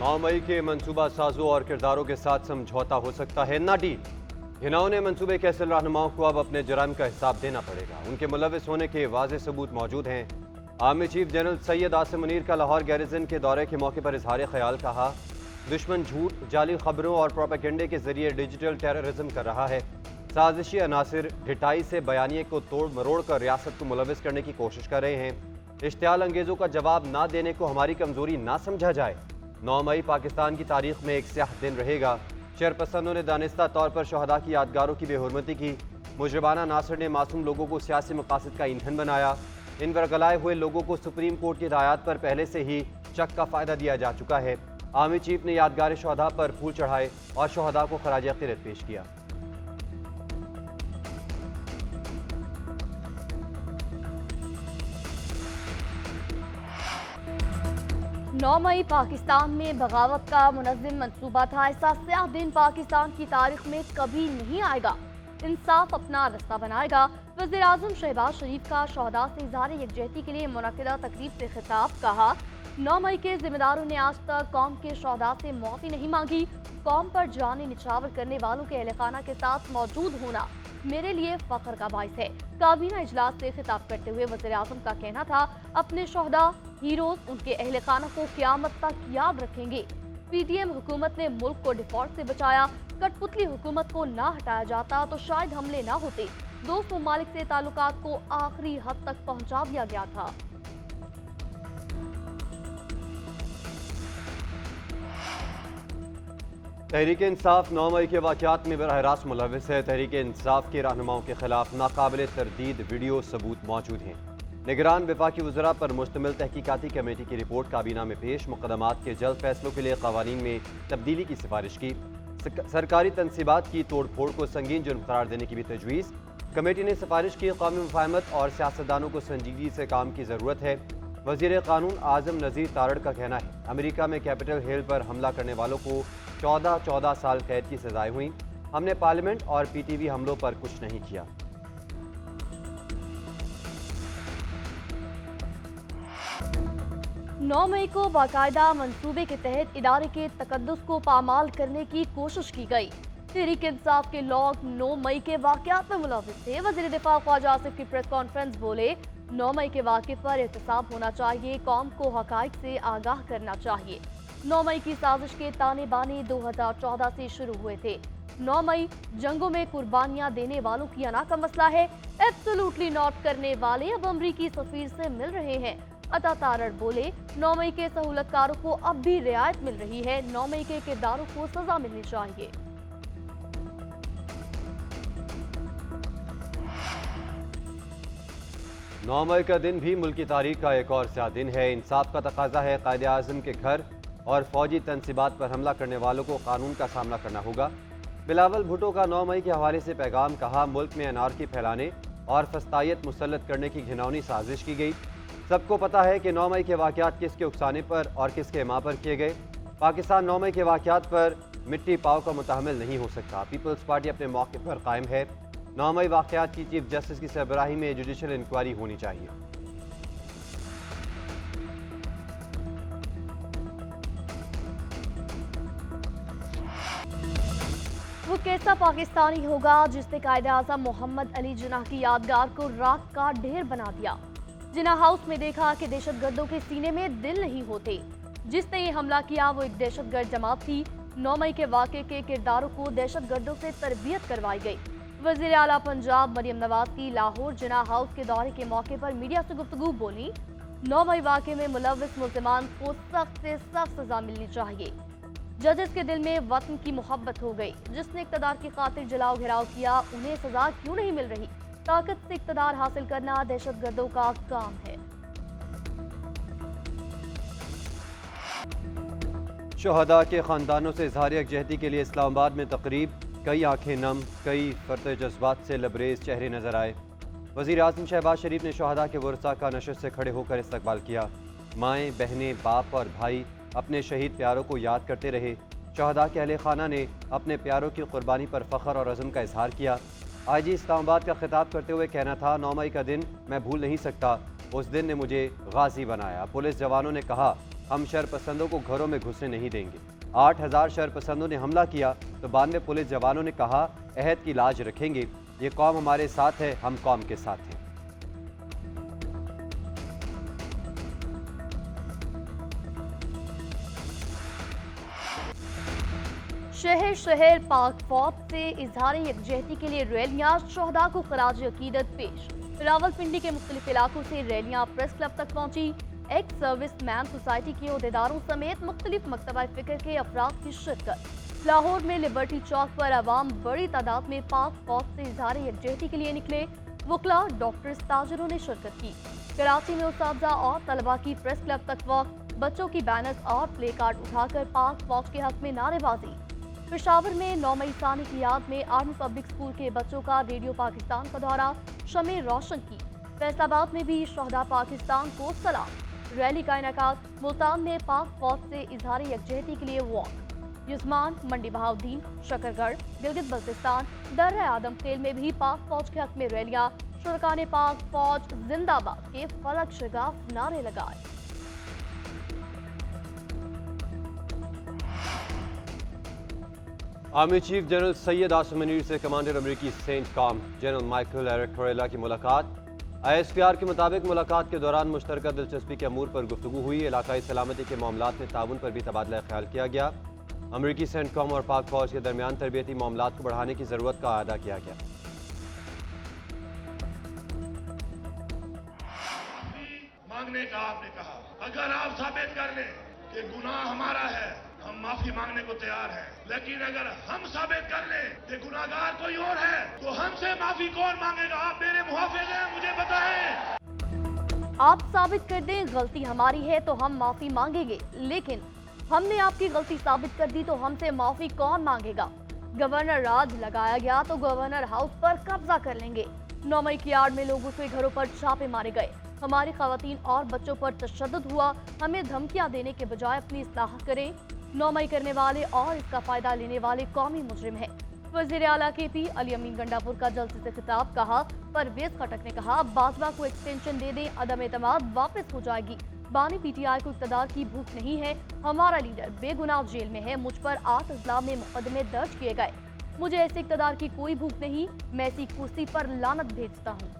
9 मई के मंसूबा साजों और किरदारों के साथ समझौता हो सकता है ना डील। घिनौने मंसूबे के असल रहनुमाओं को अब अपने जुर्म का हिसाब देना पड़ेगा। उनके मुलविस होने के वाज़ेह सबूत मौजूद हैं। Army chief general Syed Asim Munir का लाहौर गैरिजन के दौरे के मौके पर इजहार ख्याल कहा, दुश्मन झूठ, जाली खबरों और प्रोपेगेंडे के जरिए डिजिटल टेररिज्म कर रहा है। साजिशी अनासिर ढिठाई से बयानिए को तोड़ मरोड़ कर रियासत को मुलविस करने की कोशिश कर रहे हैं। इश्तियाल अंगेजों का जवाब ना देने को हमारी कमजोरी ना समझा जाए। 9 मई पाकिस्तान की तारीख में एक स्याह दिन रहेगा। शरपसंदों ने दानिस्ता तौर पर शहदा की यादगारों की बेहुरमती की। मुजरमाना नासर ने मासूम लोगों को सियासी मकासद का ईंधन बनाया। इन वरगलाए हुए लोगों को सुप्रीम कोर्ट की हिदायत पर पहले से ही चक का फायदा दिया जा चुका है। आर्मी चीफ ने यादगार शहदा पर फूल चढ़ाए और शहदा को खराज अकीदत पेश किया। नौ मई पाकिस्तान में बगावत का मुनज़्ज़म मंसूबा था। ऐसा स्याह दिन पाकिस्तान की तारीख में कभी नहीं आएगा। इंसाफ अपना रास्ता बनाएगा। वज़ीर-ए-आज़म शहबाज शरीफ का शहदा से इज़हार यकजहती के लिए मुनक़िदा तकरीब से खिताब। कहा, 9 मई के जिम्मेदारों ने आज तक कौम के शहदा से मौत ही नहीं मांगी। कौम पर जाने निछावर करने वालों के अहले खाना के साथ मौजूद होना मेरे लिए फख्र का बाइस है। काबीना इजलास से खिताब करते हुए वज़ीर-ए-आज़म का कहना था, अपने शहदा हीरोज उनके अहले खाना को क़यामत तक याद रखेंगे। पीटीएम हुकूमत ने मुल्क को डिफॉल्ट से बचाया। कठपुतली हुकूमत को ना हटाया जाता तो शायद हमले ना होते। दोस्त ममालिक से ताल्लुकात को आखिरी हद तक पहुंचा दिया गया था। तहरीक इंसाफ 9 मई के वाक़यात में बराह रास्त मुलविस है। तहरीक इंसाफ के रहनुमाओं के खिलाफ नाकाबिल तरदीद वीडियो सबूत मौजूद हैं। निगरान वफाकी वज़रा पर मुश्तमिल तहकीकाती कमेटी की रिपोर्ट काबीना में पेश। मुकदमात के जल्द फैसलों के लिए कवानीन में तब्दीली की सिफारिश की। सरकारी तनसीबात की तोड़ फोड़ को संगीन जुर्म करार देने की भी तजवीज़। कमेटी ने सिफारिश की, कौमी मुफाहमत और सियासतदानों को संजीदगी से काम की ज़रूरत है। वज़ीर कानून आज़म नज़ीर तारड़ का कहना है, अमेरिका में कैपिटल हिल पर हमला करने वालों को 14 साल कैद की सजाएं हुई। हमने पार्लियामेंट और पीटीवी हमलों पर कुछ नहीं किया। नौ मई को बाकायदा मंसूबे के तहत इदारे के तकद्दुस को पामाल करने की कोशिश की गई। तहरीक इंसाफ के लोग 9 मई के वाक़यात में मुलविस थे। वज़ीर दिफा ख्वाजा आसिफ की प्रेस कॉन्फ्रेंस बोले, 9 मई के वाक़े पर एहतसाब होना चाहिए, कौम को हक़ाइक़ से आगाह करना चाहिए। 9 मई की साजिश के ताने बाने 2014 से शुरू हुए थे। 9 मई जंगों में कुर्बानियां देने वालों की अना का मसला है। एब्सोल्युटली नॉट करने वाले अब अमरीकी सफीर से मिल रहे हैं। अता तारड़ बोले, 9 मई के सहूलतकारों को अब भी रियायत मिल रही है। 9 मई के किरदारों को सजा मिलनी चाहिए। नौ मई का दिन भी मुल्क की तारीख का एक और स्याह दिन है। इंसाफ का तकाजा है। कायदे आज़म के घर और फौजी तनसीबात पर हमला करने वालों को कानून का सामना करना होगा। बिलावल भुट्टो का 9 मई के हवाले से पैगाम। कहा, मुल्क में अनारकी फैलाने और फस्तायत मुसल्लत करने की घिनौनी साजिश की गई। सबको पता है कि 9 मई के वाक़यात किसके उकसाने पर और किसके माँ पर किए गए। पाकिस्तान 9 मई के वाक़यात पर मिट्टी पाव का मुतहम्मिल नहीं हो सकता। पीपल्स पार्टी अपने मौके पर कायम है। 9 मई वाक़यात की चीफ जस्टिस की सरबराही में जुडिशल इंक्वायरी होनी चाहिए। वो कैसा पाकिस्तानी होगा जिसने कायदे आज़म मोहम्मद अली जिन्ना की यादगार को राख का ढेर बना दिया। जिन्ना हाउस में देखा कि दहशतगर्दों के सीने में दिल नहीं होते। जिसने ये हमला किया वो एक दहशतगर्द जमात थी। 9 मई के वाक़े के किरदारों को दहशतगर्दों से तरबियत करवाई गई। वज़ीर आला पंजाब मरियम नवाज की लाहौर जिन्ना हाउस के दौरे के मौके पर मीडिया से गुफ्तगू बोली, 9 मई वाक़े में मुलविस मुल्ज़िमान को सख्त से सख्त सजा मिलनी चाहिए। जजेस के दिल में वतन की मोहब्बत हो गई। जिसने इक़्तिदार की खातिर जलाओ घेराव किया उन्हें सजा क्यों नहीं मिल रही। ताकत से इक़्तिदार हासिल करना दहशतगर्दों का काम है। शहदा के ख़ानदानों से इज़हार यकजहती के लिए इस्लामाबाद में तकरीब। कई आंखें नम, कई फरते जज्बात से लबरेज चेहरे नजर आए। वज़ीर आज़म शहबाज शरीफ ने शहदा के वरसा का नशस्त से खड़े होकर इस्तकबाल किया। माएँ, बहनें, बाप और भाई अपने शहीद प्यारों को याद करते रहे। शहदा के अहले खाना ने अपने प्यारों की कुर्बानी पर फ़ख्र और अज़म का इजहार किया। आईजी इस्लामाबाद का खिताब करते हुए कहना था, 9 मई का दिन मैं भूल नहीं सकता। उस दिन ने मुझे गाजी बनाया। पुलिस जवानों ने कहा, हम शरपसंदों को घरों में घुसने नहीं देंगे। 8000 शरपसंदों ने हमला किया तो 92 पुलिस जवानों ने कहा अहद की लाज रखेंगे। ये कौम हमारे साथ है, हम कौम के साथ हैं। शहर शहर पाक फौज से इजहार यकजहती के लिए रैलियां, शहदा को खराज अकीदत पेश। रावलपिंडी के मुख्तलिफ इलाकों से रैलियां प्रेस क्लब तक पहुंची। एक्स सर्विस मैन सोसाइटी के अहदेदारों समेत मुख्तलिफ मकतबा फिक्र के अफराद की शिरकत। लाहौर में लिबर्टी चौक पर आवाम बड़ी तादाद में पाक फौज से इजहार यकजहती के लिए निकले। वकला, डॉक्टर्स, ताजरों ने शिरकत की। कराची में उस्तादा और तलबा की प्रेस क्लब तक वॉक, बच्चों की बैनर्स और प्ले कार्ड उठाकर पाक फौज के हक में नारेबाजी। पेशावर में 9 मई सानी की याद में आर्मी पब्लिक स्कूल के बच्चों का रेडियो पाकिस्तान का दौरा, शमे रोशन की। फैसलाबाद में भी शहदा पाकिस्तान को सलाम। रैली का इनेकाद मुल्तान में पाक फौज से इजहार यकजहती के लिए वॉक। युस्मान, मंडी बहाउद्दीन, शकरगढ़, गिलगित बल्तिस्तान, दर्रा आदम खेल में भी पाक फौज के हक में रैलियां। शुरका ने पाक फौज जिंदाबाद के फलक शगाफ नारे लगाए। Army chief general Syed Asim Munir से कमांडर अमरीकी CENTCOM general Michael Erik Kurilla की मुलाकात। ISPR के मुताबिक मुलाकात के दौरान मुश्तरका दिलचस्पी के अमूर पर गुफ्तगू हुई। इलाकाई सलामती के मामलात में ताउन पर भी तबादला ख्याल किया गया। अमरीकी सेंट कॉम और पाक फौज के दरमियान तरबियती मामलात को बढ़ाने की जरूरत का अदा किया गया। मांगने का आपने कहा, अगर आप साबित कर लें कि गुनाह हमारा है, हम माफी मांगने को तैयार हैं। लेकिन अगर हम साबित कर लें कि गुनाहगार कोई और है, तो हमसे माफी कौन मांगेगा? आप मेरे मुहाफिज हैं, मुझे बताएं। आप साबित कर दें गलती हमारी है तो हम माफी मांगेंगे, लेकिन हमने आपकी गलती साबित कर दी तो हमसे माफी कौन मांगेगा? गवर्नर राज लगाया गया तो गवर्नर हाउस पर कब्जा कर लेंगे। 9 मई की आड़ में लोगों के घरों पर छापे मारे गए। हमारी खवातीन और बच्चों पर तशद्दुद हुआ। हमें धमकियां देने के बजाय अपनी इस्लाह करें। 9 मई करने वाले और इसका फायदा लेने वाले कौमी मुजरिम हैं। वज़ीर आला KP अली अमीन गंडापुर का जलसे से खिताब। कहा, परवेज खटक ने कहा बाजवा को एक्सटेंशन दे दें, अदम एतमाद वापस हो जाएगी। बानी PTI को इक़्तिदार की भूख नहीं है। हमारा लीडर बेगुनाह जेल में है। मुझ पर 8 अजला में मुकदमे दर्ज किए गए। मुझे ऐसे इक़्तिदार की कोई भूख नहीं। मैं ऐसी कुर्सी पर लानत भेजता हूँ।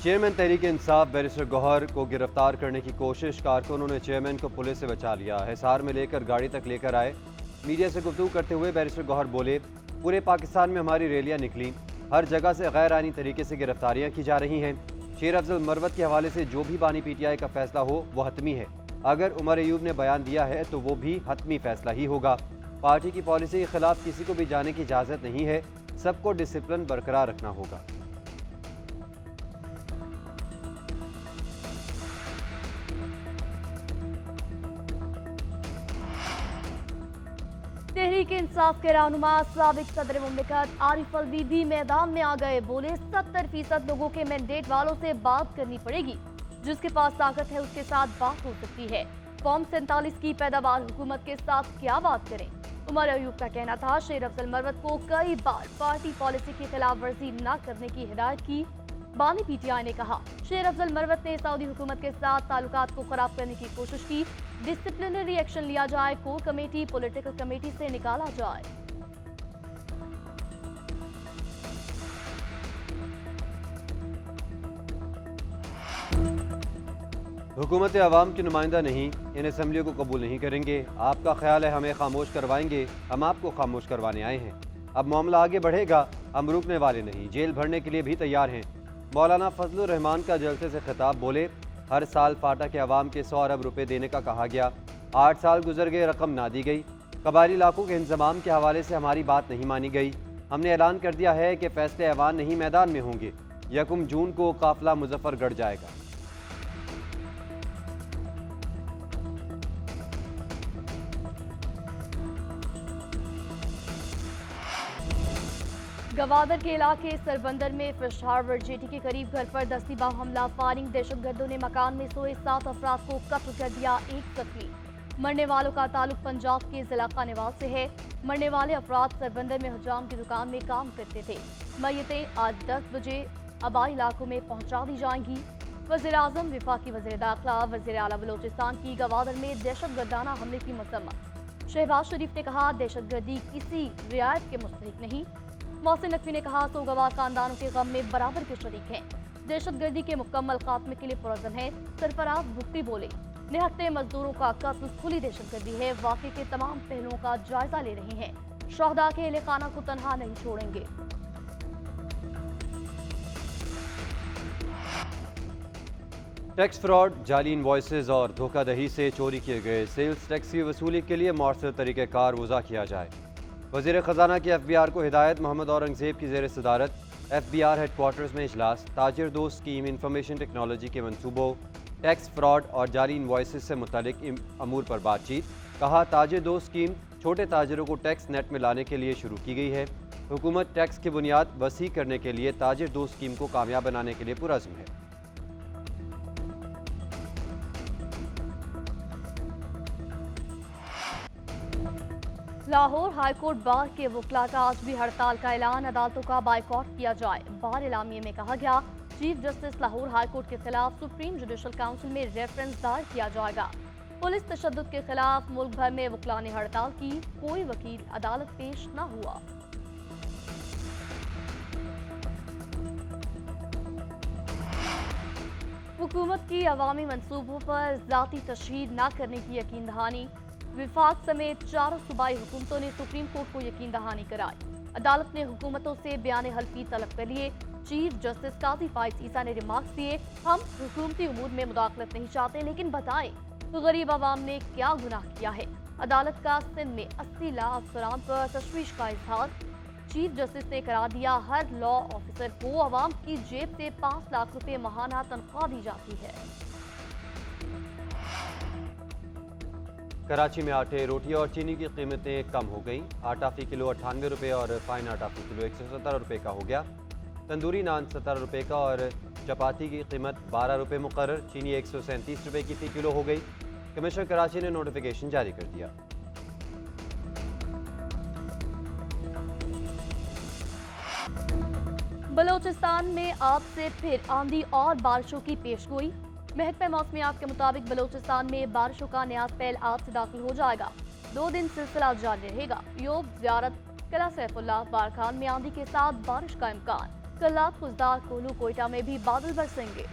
चेयरमैन तहरीक इंसाफ बैरिस्टर गौहर को गिरफ्तार करने की कोशिश, कारकुनों ने चेयरमैन को पुलिस से बचा लिया। हिसार में लेकर गाड़ी तक लेकर आए। मीडिया से गुफ्तगू करते हुए बैरिस्टर गौहर बोले, पूरे पाकिस्तान में हमारी रैलियां निकली, हर जगह से गैर आईनी तरीके से गिरफ्तारियां की जा रही हैं। शेर अफजल मरवत के हवाले से जो भी बानी PTI का फैसला हो वो हतमी है। अगर उमर अयूब ने बयान दिया है तो वो भी हतमी फैसला ही होगा। पार्टी की पॉलिसी के खिलाफ किसी को भी जाने की इजाज़त नहीं है। सबको डिसिप्लिन बरकरार रखना होगा। तहरीक इंसाफ के रहनुमा साबिक सदर मुमलिकत आरिफ अलवी भी मैदान में आ गए। बोले, 70% लोगों के मैंडेट वालों से बात करनी पड़ेगी। जिसके पास ताकत है उसके साथ बात हो सकती है। फॉर्म 47 की पैदावार हुकूमत के साथ क्या बात करें? उमर अयूब का कहना था, शेर अफजल मरवत को कई बार पार्टी पॉलिसी की खिलाफ वर्जी न करने की हिदायत की। बानी PTI ने कहा, शेर अफजल मरवत ने सऊदी हुकूमत के साथ ताल्लुकात को खराब करने की कोशिश की। डिसिप्लिनरी एक्शन लिया जाए, कोर कमेटी पॉलिटिकल कमेटी से निकाला जाए। हुकूमत अवाम की नुमाइंदा नहीं, इन असम्बलियों को कबूल नहीं करेंगे। आपका ख्याल है हमें खामोश करवाएंगे, हम आपको खामोश करवाने आए हैं। अब मामला आगे बढ़ेगा, हम रुकने वाले नहीं, जेल भरने के लिए भी तैयार हैं। मौलाना फजलुर रहमान का जलसे से खिताब। बोले, हर साल फाटा के अवाम के 100 अरब रुपए देने का कहा गया। 8 साल गुजर गए, रकम ना दी गई। कबायली इलाकों के इंतजाम के हवाले से हमारी बात नहीं मानी गई। हमने ऐलान कर दिया है कि फैसले ऐवान नहीं मैदान में होंगे। 1 जून को काफिला मुजफ्फरगढ़ जाएगा। गवादर के इलाके सरबंदर में फिश हार्बर जेटी के करीब घर पर दस्तीबा हमला। फायरिंग, दहशतगर्दों ने मकान में सोए 7 अफराद को कत्ल कर दिया, 1 जख्मी। मरने वालों का ताल्लुक पंजाब के जिला कानेवाल से है। मरने वाले अफराद सरबंदर में हजाम की दुकान में काम करते थे। मैयतें आज 10 बजे आबाई इलाकों में पहुंचा दी जाएंगी। वज़ीर आज़म, वफाकी वज़ीर दाखिला, वज़ीर आला बलोचिस्तान की गवादर में दहशतगर्दाना हमले की मजम्मत। शहबाज शरीफ ने कहा, दहशतगर्दी किसी रियायत के मुस्तहिक नहीं। मोहसिन नकवी ने कहा, सोगवार खानदानों के गम में बराबर के शरीक हैं। दहशतगर्दी के मुकम्मल खात्मे के लिए पुरज़म है। सरफराज भुट्टी बोले, निहत्ते मजदूरों का कत्ल खुली दहशतगर्दी है। वाक़े के तमाम पहलुओं का जायजा ले रहे हैं। शहदा के अहले खाना को तनहा नहीं छोड़ेंगे। टैक्स फ्रॉड, जाली इनवॉइसेज और धोखाधड़ी से चोरी किए गए सेल्स टैक्स की वसूली के लिए मौसर तरीक़ाकार वज़ा किया जाए। वज़ीर ख़जाना की FBR को हिदायत। मोहम्मद औरंगज़ेब की ज़ेर सदारत FBR हेडक्वार्टर्स में इजलास। ताजिर दोस्त स्कीम, इंफॉर्मेशन टेक्नोलॉजी के मनसूबों, टैक्स फ्रॉड और जाली इनवॉइसेज से मुतालिक अमूर पर बातचीत। कहा, ताजिर दोस्त स्कीम छोटे ताजिरों को टैक्स नेट में लाने के लिए शुरू की गई है। हुकूमत टैक्स की बुनियाद वसी करने के लिए ताजिर दोस्त स्कीम को कामयाब बनाने के लिए पुरज़्म है। लाहौर हाईकोर्ट बार के वकला का आज भी हड़ताल का ऐलान। अदालतों का बाइकॉट किया जाए। बार एलामिये में कहा गया, चीफ जस्टिस लाहौर हाईकोर्ट के खिलाफ सुप्रीम जुडिशल काउंसिल में रेफरेंस दायर किया जाएगा। पुलिस तशद्दुद के खिलाफ मुल्क भर में वकला ने हड़ताल की। कोई वकील अदालत पेश न हुआ। हुकूमत की अवामी मंसूबों पर ज़ाती तशहीद न करने की यकीन दहानी। विफाक समेत 4 सूबाई हुकूमतों ने सुप्रीम कोर्ट को यकीन दहानी कराई। अदालत ने हुकूमतों से बयान हल्फी तलब कर लिए। चीफ जस्टिस काजी फाइज ईसा ने रिमार्क्स दिए, हम हुकूमती उमूर में मुदाखलत नहीं चाहते, लेकिन बताएं तो गरीब आवाम ने क्या गुनाह किया है। अदालत का सिंध में 80 लाख अफसरान पर तशवीश का इजहार। चीफ जस्टिस ने करार दिया, हर लॉ ऑफिसर को अवाम की जेब से 5 लाख रुपए माहाना तनख्वाह दी जाती है। कराची में आटे, रोटी और चीनी की कीमतें कम हो गईं। आटा फी किलो 98 रुपये और फाइन आटा फी किलो 117 रुपये का हो गया। तंदूरी नान 17 रुपये का और चपाती की कीमत 12 रुपये मुकर्रर। चीनी 137 रुपये की फी किलो हो गई। कमिश्नर कराची ने नोटिफिकेशन जारी कर दिया। बलोचिस्तान में आज से फिर आंधी और बारिशों की पेशगोई। महकमा मौसमियात के मुताबिक बलोचिस्तान में बारिशों का नया स्पेल आज से दाखिल हो जाएगा। 2 दिन सिलसिला जारी रहेगा। योग, ज़ियारत, किला सैफुल्लाह, बारखान में आंधी के साथ बारिश का इम्कान। कल्लात, खुजदार, कोलू, कोयटा में भी बादल बरसेंगे।